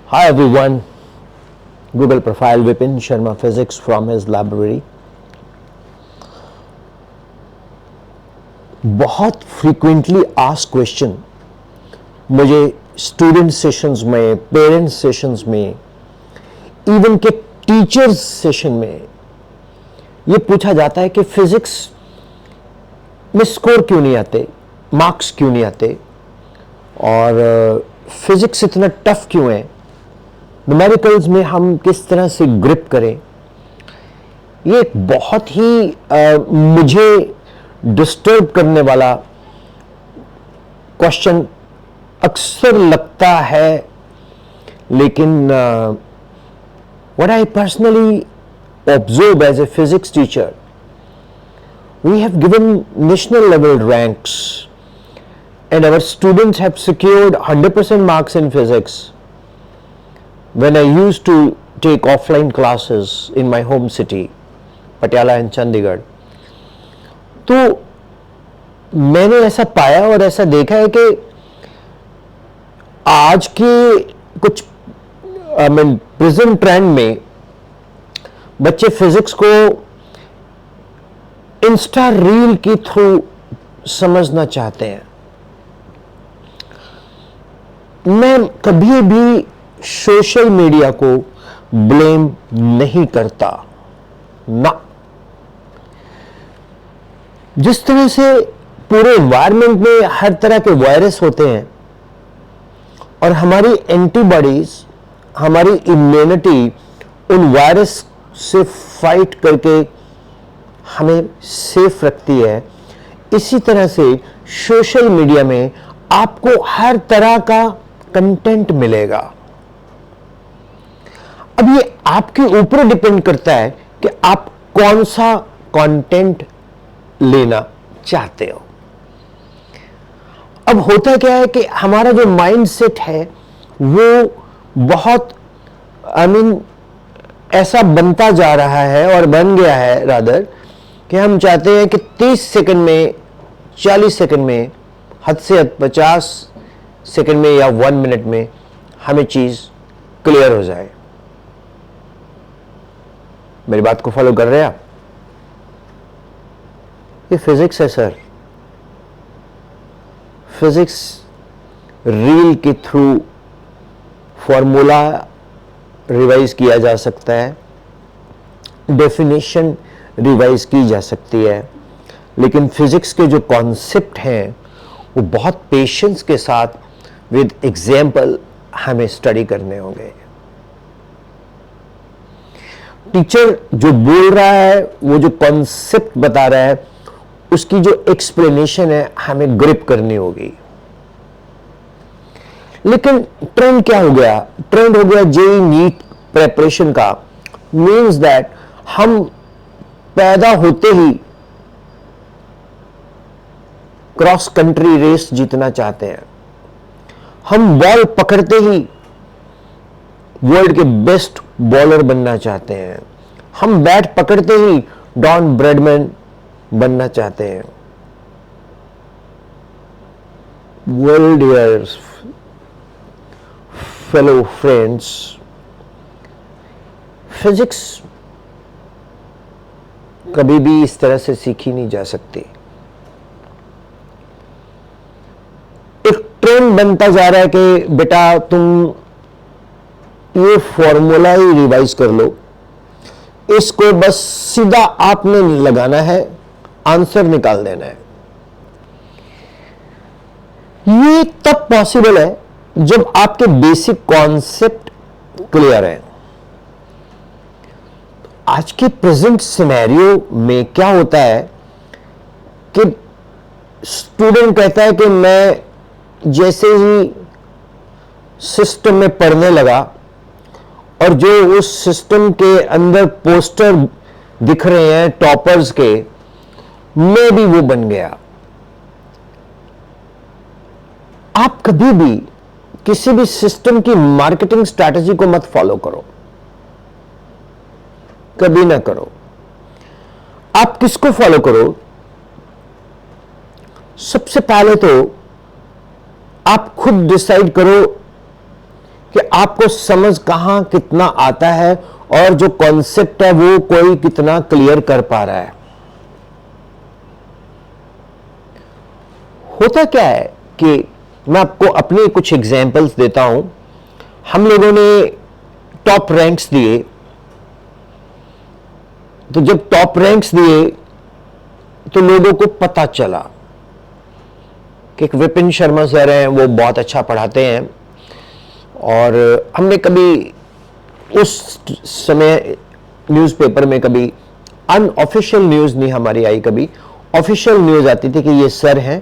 Hi everyone, Google profile Vipin Sharma Physics from his library. बहुत frequently ask question मुझे student sessions में, parents sessions में, even के teachers session में ये पूछा जाता है कि फिजिक्स में स्कोर क्यों नहीं आते, मार्क्स क्यों नहीं आते और फिजिक्स इतना टफ क्यों है, न्यूमेरिकल्स में हम किस तरह से ग्रिप करें। ये एक बहुत ही मुझे डिस्टर्ब करने वाला क्वेश्चन अक्सर लगता है, लेकिन what I personally observe as a physics teacher, we have given national level ranks and our students have secured 100% marks in physics when I used to take offline classes in my home city, Patiala and Chandigarh. तो मैंने ऐसा पाया और ऐसा देखा है कि आज के कुछ प्रेजेंट ट्रेंड में बच्चे फिजिक्स को इंस्टा रील के थ्रू समझना चाहते हैं। मैं कभी भी सोशल मीडिया को ब्लेम नहीं करता ना। जिस तरह से पूरे एनवायरनमेंट में हर तरह के वायरस होते हैं और हमारी एंटीबॉडीज, हमारी इम्यूनिटी उन वायरस से फाइट करके हमें सेफ रखती है, इसी तरह से सोशल मीडिया में आपको हर तरह का कंटेंट मिलेगा। अब ये आपके ऊपर डिपेंड करता है कि आप कौन सा कंटेंट लेना चाहते हो। अब होता क्या है कि हमारा जो माइंड सेट है वो बहुत ऐसा बनता जा रहा है और बन गया है रादर कि हम चाहते हैं कि 30 सेकंड में, 40 सेकंड में, हद से हद 50 सेकंड में या 1 मिनट में हमें चीज क्लियर हो जाए। मेरी बात को फॉलो कर रहे हैं आप? ये फिजिक्स है सर। फिजिक्स रील के थ्रू फॉर्मूला रिवाइज किया जा सकता है, डेफिनेशन रिवाइज की जा सकती है, लेकिन फिजिक्स के जो कॉन्सेप्ट हैं वो बहुत पेशेंस के साथ विद एग्जाम्पल हमें स्टडी करने होंगे। टीचर जो बोल रहा है, वो जो कॉन्सेप्ट बता रहा है, उसकी जो एक्सप्लेनेशन है हमें ग्रिप करनी होगी। लेकिन ट्रेंड क्या हो गया? ट्रेंड हो गया जेईई नीट प्रेपरेशन का। मीन्स दैट हम पैदा होते ही क्रॉस कंट्री रेस जीतना चाहते हैं, हम बॉल पकड़ते ही वर्ल्ड के बेस्ट बॉलर बनना चाहते हैं, हम बैट पकड़ते ही डॉन ब्रैडमैन बनना चाहते हैं। World dear fellow friends, physics कभी भी इस तरह से सीखी नहीं जा सकती। एक ट्रेंड बनता जा रहा है कि बेटा तुम ये फॉर्मूला ही रिवाइज कर लो, इसको बस सीधा आपने लगाना है, आंसर निकाल देना है। ये तब पॉसिबल है जब आपके बेसिक कॉन्सेप्ट क्लियर है। आज के प्रेजेंट सिनेरियो में क्या होता है कि स्टूडेंट कहता है कि मैं जैसे ही सिस्टम में पढ़ने लगा और जो उस सिस्टम के अंदर पोस्टर दिख रहे हैं टॉपर्स के, मैं भी वो बन गया। आप कभी भी किसी भी सिस्टम की मार्केटिंग स्ट्रैटेजी को मत फॉलो करो, कभी ना करो। आप किसको फॉलो करो? सबसे पहले तो आप खुद डिसाइड करो कि आपको समझ कहां कितना आता है और जो कॉन्सेप्ट है वो कोई कितना क्लियर कर पा रहा है। होता क्या है कि मैं आपको अपनी कुछ एग्जांपल्स देता हूं। हम लोगों ने टॉप रैंक्स दिए, तो जब टॉप रैंक्स दिए तो लोगों को पता चला कि एक विपिन शर्मा सर हैं, वो बहुत अच्छा पढ़ाते हैं। और हमने कभी उस समय न्यूज़पेपर में कभी अनऑफिशियल न्यूज़ नहीं हमारी आई, कभी ऑफिशियल न्यूज़ आती थी कि ये सर हैं,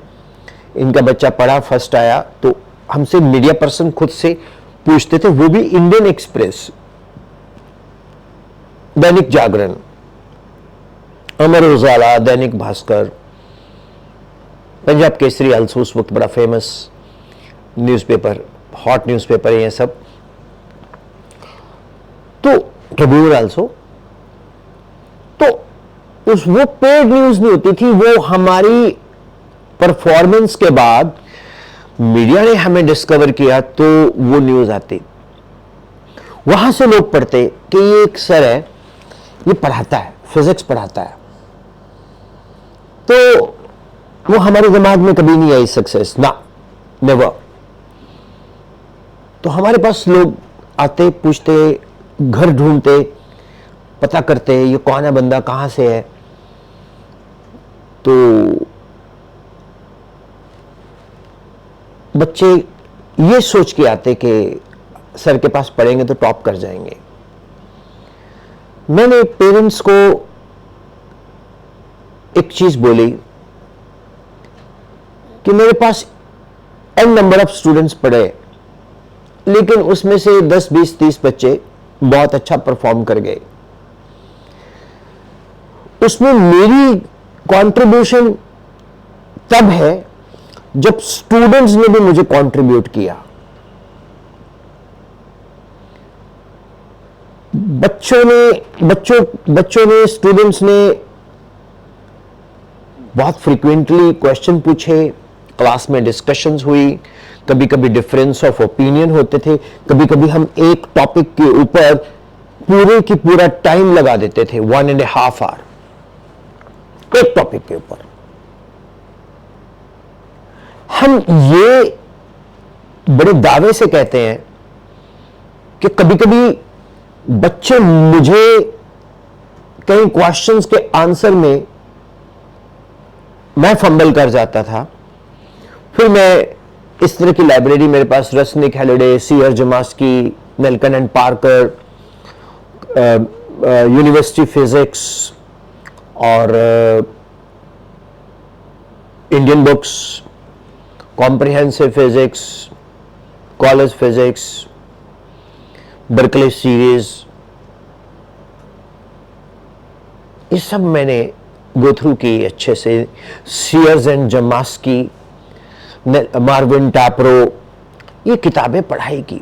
इनका बच्चा पढ़ा, फर्स्ट आया। तो हमसे मीडिया पर्सन खुद से पूछते थे, वो भी Indian express, Dainik Jagran, Amar Ujala, Dainik Bhaskar, Punjab Kesari also, उस वक्त बड़ा फेमस न्यूज़पेपर, हॉट न्यूज़पेपर है ये सब। तो ट्रिब्यून आल्सो। तो उस वो पेड न्यूज नहीं होती थी, वो हमारी परफॉर्मेंस के बाद मीडिया ने हमें डिस्कवर किया तो वो न्यूज आती। वहां से लोग पढ़ते कि ये एक सर है, ये पढ़ाता है, फिजिक्स पढ़ाता है। तो वो हमारे दिमाग में कभी नहीं आई सक्सेस, ना, नेवर। तो हमारे पास लोग आते, पूछते, घर ढूंढते, पता करते ये कौन है बंदा, कहां से है। तो बच्चे ये सोच के आते कि सर के पास पढ़ेंगे तो टॉप कर जाएंगे। मैंने पेरेंट्स को एक चीज बोली कि मेरे पास एन नंबर ऑफ स्टूडेंट्स पढ़े, लेकिन उसमें से 10, 20, 30 बच्चे बहुत अच्छा परफॉर्म कर गए। उसमें मेरी कंट्रीब्यूशन तब है जब स्टूडेंट्स ने भी मुझे कंट्रीब्यूट किया। बच्चों ने, स्टूडेंट्स ने बहुत फ्रीक्वेंटली क्वेश्चन पूछे, क्लास में डिस्कशंस हुई, कभी कभी डिफरेंस ऑफ ओपिनियन होते थे, कभी कभी हम एक टॉपिक के ऊपर पूरे की पूरा टाइम लगा देते थे, 1.5 आवर एक टॉपिक के ऊपर। हम ये बड़े दावे से कहते हैं कि कभी कभी बच्चे मुझे कई क्वेश्चंस के आंसर में मैं फंबल कर जाता था। फिर मैं इस तरह की लाइब्रेरी मेरे पास Resnick, Halliday, Sears Zemansky, Nelson and Parker, university physics और Indian books, comprehensive physics, college physics, Berkeley series, ये सब मैंने गो थ्रू की अच्छे से। सीयर्स एंड जमास्की, मार्विन टैपरो, ये किताबें पढ़ाई की,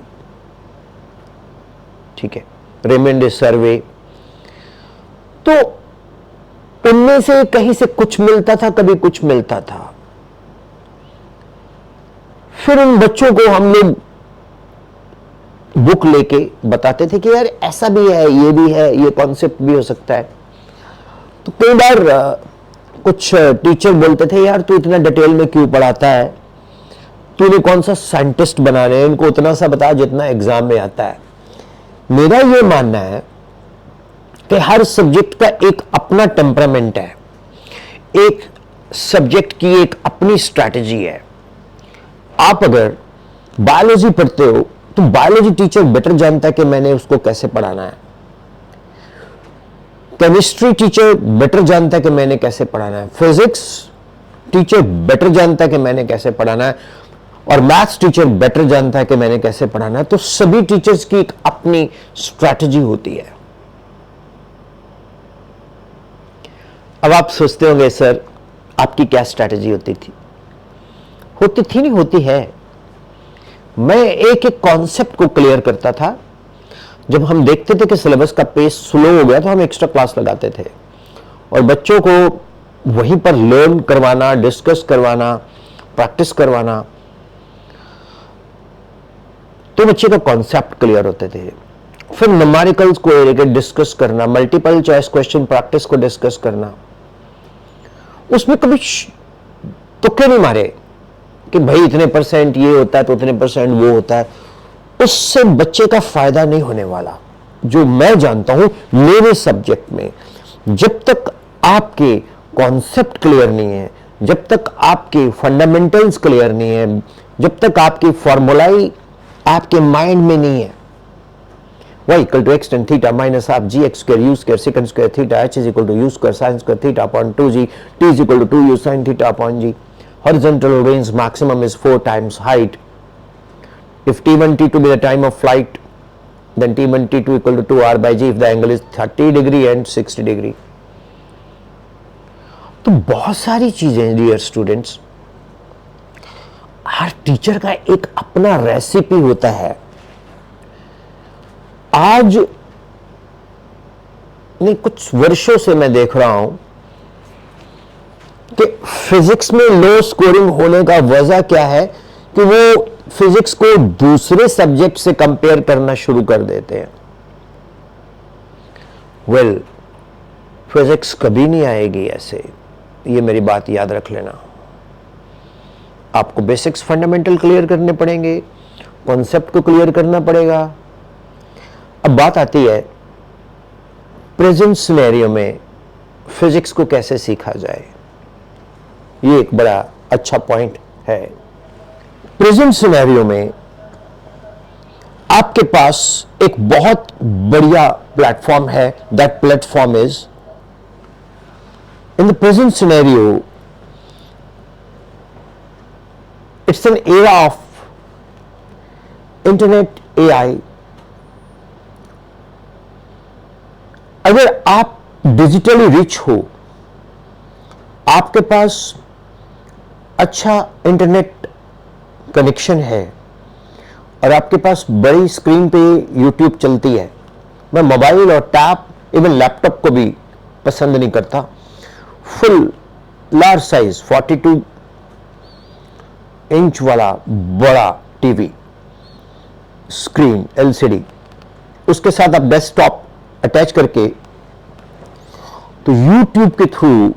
ठीक है, रेमंड सर्वे। तो उनमें से कहीं से कुछ मिलता था, कभी कुछ मिलता था। फिर उन बच्चों को हम लोग बुक लेके बताते थे कि यार ऐसा भी है, ये भी है, ये कॉन्सेप्ट भी हो सकता है। तो कई बार कुछ टीचर बोलते थे, यार तू इतना डिटेल में क्यों पढ़ाता है, तूने कौन सा साइंटिस्ट बनाना है, इनको उतना सा बता जितना एग्जाम में आता है। मेरा ये मानना है कि हर सब्जेक्ट का एक अपना टेम्परामेंट है, एक सब्जेक्ट की एक अपनी स्ट्रैटेजी है। आप अगर बायोलॉजी पढ़ते हो तो बायोलॉजी टीचर बेटर जानता है कि मैंने उसको कैसे पढ़ाना है। केमिस्ट्री टीचर बेटर जानता है कि मैंने कैसे पढ़ाना है। फिजिक्स टीचर बेटर जानता है कि मैंने कैसे पढ़ाना है, और मैथ्स टीचर बेटर जानता है कि मैंने कैसे पढ़ाना है। तो सभी टीचर्स की एक अपनी स्ट्रैटेजी होती है। अब आप सोचते होंगे, सर आपकी क्या स्ट्रैटेजी होती थी? होती थी नहीं, होती है। मैं एक एक कॉन्सेप्ट को क्लियर करता था। जब हम देखते थे कि सिलेबस का पेस स्लो हो गया तो हम एक्स्ट्रा क्लास लगाते थे और बच्चों को वहीं पर लर्न करवाना, डिस्कस करवाना, प्रैक्टिस करवाना। तो बच्चे का कॉन्सेप्ट क्लियर होते थे। फिर न्यूमेरिकल्स को लेकर डिस्कस करना, मल्टीपल चॉइस क्वेश्चन प्रैक्टिस को डिस्कस करना, उसमें कभी तुक्के नहीं मारे कि भाई इतने परसेंट ये होता है तो इतने परसेंट वो होता है। उससे बच्चे का फायदा नहीं होने वाला। जो मैं जानता हूं मेरे सब्जेक्ट में, जब तक आपके कॉन्सेप्ट क्लियर नहीं है, जब तक आपके फंडामेंटल्स क्लियर नहीं है, जब तक आपकी फॉर्मूलाई आपके माइंड में नहीं है, y equal to x tan theta minus half gx square u square secant square theta h is equal to u square sin square theta upon 2g, t is equal to 2u sin theta upon g. Horizontal range maximum is 4 times height. If t1 t2 be the time of flight, then t1 t2 equal to 2r by g if the angle is 30 degree and 60 degree. तो बहुत सारी चीजें dear students, हर teacher का एक अपना recipe होता है। आज नहीं, कुछ वर्षों से मैं देख रहा हूं कि फिजिक्स में लो स्कोरिंग होने का वजह क्या है कि वो फिजिक्स को दूसरे सब्जेक्ट से कंपेयर करना शुरू कर देते हैं। वेल, फिजिक्स कभी नहीं आएगी ऐसे, ये मेरी बात याद रख लेना। आपको बेसिक्स फंडामेंटल क्लियर करने पड़ेंगे, कॉन्सेप्ट को क्लियर करना पड़ेगा। अब बात आती है प्रेजेंट सिनेरियो में फिजिक्स को कैसे सीखा जाए। ये एक बड़ा अच्छा पॉइंट है। प्रेजेंट सिनेरियो में आपके पास एक बहुत बढ़िया प्लेटफॉर्म है। That platform is, in the present scenario, it's an era of internet, AI. अगर आप डिजिटली रिच हो, आपके पास अच्छा इंटरनेट कनेक्शन है और आपके पास बड़ी स्क्रीन पे यूट्यूब चलती है, मैं मोबाइल और टैब इवन लैपटॉप को भी पसंद नहीं करता, फुल लार्ज साइज 42 इंच वाला बड़ा टीवी स्क्रीन एलसीडी, उसके साथ आप डेस्कटॉप अटैच करके, तो YouTube के थ्रू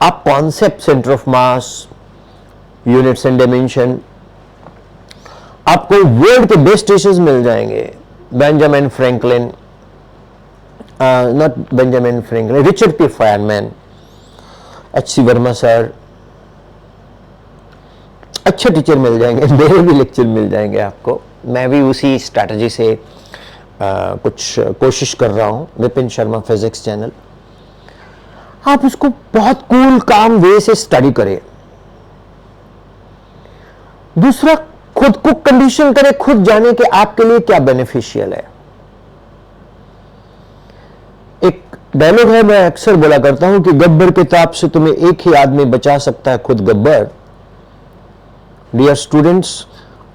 आप concept, centre of mass, units and dimension, आपको वर्ल्ड के बेस्ट टीचर्स मिल जाएंगे। Benjamin Franklin, not Benjamin Franklin, Richard P fireman, HC Verma sir, अच्छे टीचर मिल जाएंगे। मेरे भी लेक्चर मिल जाएंगे आपको। मैं भी उसी स्ट्रैटेजी से कुछ कोशिश कर रहा हूं, विपिन शर्मा फिजिक्स चैनल। आप उसको बहुत कूल काम वे से स्टडी करें। दूसरा, खुद को कंडीशन करें, खुद जाने कि आपके लिए क्या बेनिफिशियल है। एक डायलॉग है, मैं अक्सर बोला करता हूं कि गब्बर किताब से तुम्हें एक ही आदमी बचा सकता है, खुद गब्बर। डियर स्टूडेंट्स,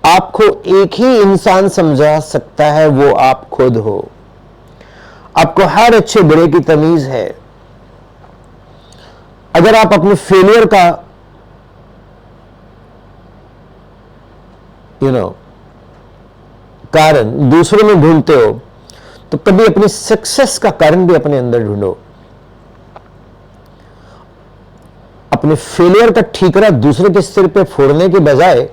आपको एक ही इंसान समझा सकता है, वो आप खुद हो। आपको हर अच्छे बुरे की तमीज है। अगर आप अपने फेलियर का कारण दूसरों में ढूंढते हो, तो कभी अपनी सक्सेस का कारण भी अपने अंदर ढूंढो। अपने फेलियर का ठीकरा दूसरे के सिर पे फोड़ने के बजाय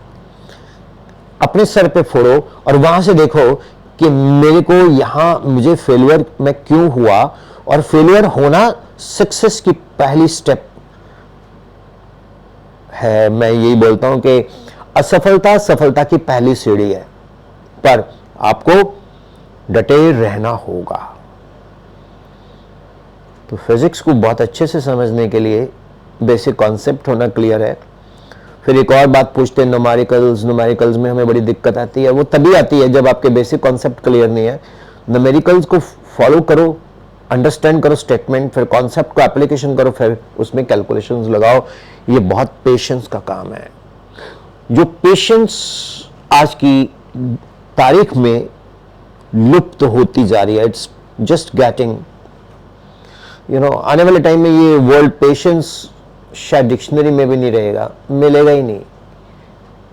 अपने सर पे फोड़ो और वहां से देखो कि मेरे को यहां, मुझे फेलियर में क्यों हुआ, और फेलियर होना सक्सेस की पहली स्टेप है। मैं यही बोलता हूं कि असफलता सफलता की पहली सीढ़ी है, पर आपको डटे रहना होगा। तो फिजिक्स को बहुत अच्छे से समझने के लिए बेसिक कॉन्सेप्ट होना क्लियर है। फिर एक और बात पूछते हैं, न्यूमेरिकल्स में हमें बड़ी दिक्कत आती है। वो तभी आती है जब आपके बेसिक कॉन्सेप्ट क्लियर नहीं है। न्यूमेरिकल्स को फॉलो करो, अंडरस्टैंड करो स्टेटमेंट, फिर कॉन्सेप्ट को एप्लीकेशन करो, फिर उसमें कैलकुलेशंस लगाओ। ये बहुत पेशेंस का काम है। जो पेशेंस आज की तारीख में लुप्त होती जा रही है, इट्स जस्ट गेटिंग, आने वाले टाइम में ये वर्ल्ड पेशेंस शायद डिक्शनरी में भी नहीं रहेगा, मिलेगा ही नहीं।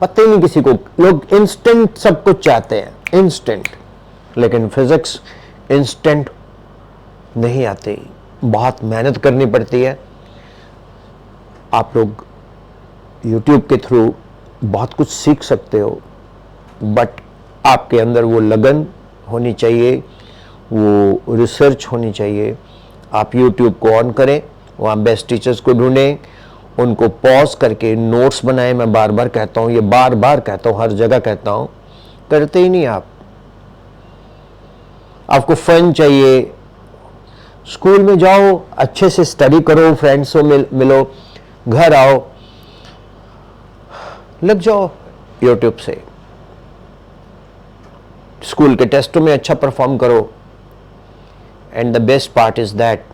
पता ही नहीं किसी को, लोग इंस्टेंट सब कुछ चाहते हैं, इंस्टेंट, लेकिन फिजिक्स इंस्टेंट नहीं आती, बहुत मेहनत करनी पड़ती है। आप लोग YouTube के थ्रू बहुत कुछ सीख सकते हो, बट आपके अंदर वो लगन होनी चाहिए, वो रिसर्च होनी चाहिए। आप YouTube को ऑन करें, वहाँ बेस्ट टीचर्स को ढूंढें, उनको पॉज करके नोट्स बनाएं। मैं बार बार कहता हूँ, ये बार बार कहता हूँ, हर जगह कहता हूँ, करते ही नहीं आप। आपको फन चाहिए, स्कूल में जाओ, अच्छे से स्टडी करो, फ्रेंड्स से मिलो, घर आओ, लग जाओ YouTube से, स्कूल के टेस्टों में अच्छा परफॉर्म करो। And the best part is that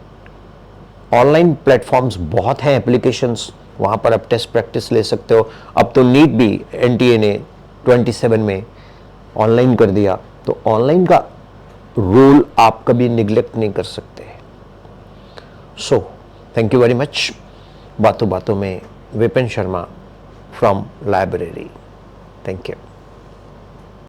online platforms बहुत हैं, एप्लीकेशंस, वहाँ पर आप टेस्ट प्रैक्टिस ले सकते हो। अब तो नीट भी NTA ने 27 में ऑनलाइन कर दिया, तो ऑनलाइन का रोल आप कभी निगलेक्ट नहीं कर सकते। So thank you very much. बातों बातों में Vipin Sharma from library. Thank you.